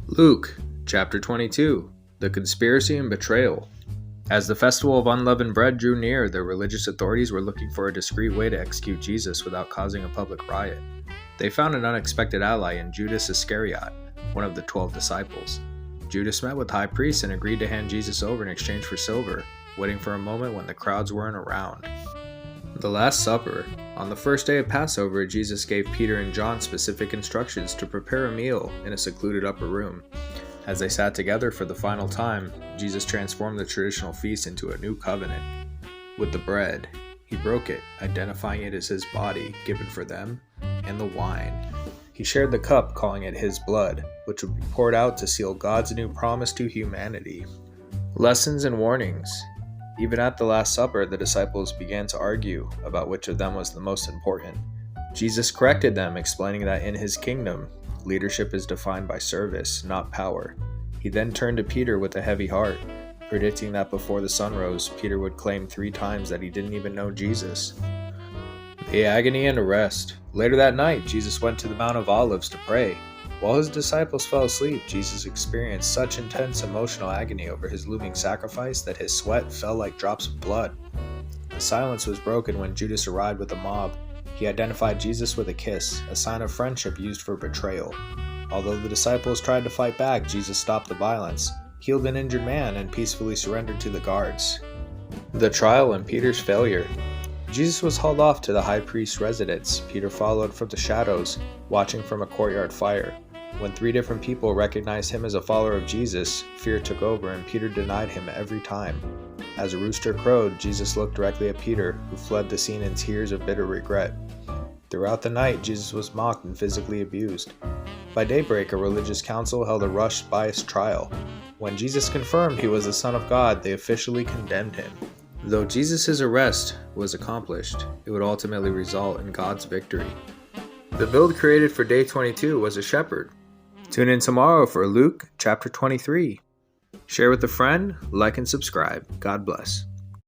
Luke, chapter 22, the conspiracy and betrayal. As the festival of unleavened bread drew near, the religious authorities were looking for a discreet way to execute Jesus without causing a public riot. They found an unexpected ally in Judas Iscariot, one of the 12 disciples. Judas met with the high priest and agreed to hand Jesus over in exchange for silver, waiting for a moment when the crowds weren't around. The Last Supper. On the first day of Passover, Jesus gave Peter and John specific instructions to prepare a meal in a secluded upper room. As they sat together for the final time, Jesus transformed the traditional feast into a new covenant. With the bread, he broke it, identifying it as his body given for them, and the wine. He shared the cup, calling it his blood, which would be poured out to seal God's new promise to humanity. Lessons and warnings. Even at the Last Supper, the disciples began to argue about which of them was the most important. Jesus corrected them, explaining that in his kingdom, leadership is defined by service, not power. He then turned to Peter with a heavy heart, predicting that before the sun rose, Peter would claim 3 times that he didn't even know Jesus. The agony and arrest. Later that night, Jesus went to the Mount of Olives to pray. While his disciples fell asleep, Jesus experienced such intense emotional agony over his looming sacrifice that his sweat fell like drops of blood. The silence was broken when Judas arrived with a mob. He identified Jesus with a kiss, a sign of friendship used for betrayal. Although the disciples tried to fight back, Jesus stopped the violence, healed an injured man, and peacefully surrendered to the guards. The trial and Peter's failure. Jesus was hauled off to the high priest's residence. Peter followed from the shadows, watching from a courtyard fire. When 3 different people recognized him as a follower of Jesus, fear took over and Peter denied him every time. As a rooster crowed, Jesus looked directly at Peter, who fled the scene in tears of bitter regret. Throughout the night, Jesus was mocked and physically abused. By daybreak, a religious council held a rushed, biased trial. When Jesus confirmed he was the Son of God, they officially condemned him. Though Jesus' arrest was accomplished, it would ultimately result in God's victory. The build created for day 22 was a shepherd. Tune in tomorrow for Luke chapter 23. Share with a friend, like and subscribe. God bless.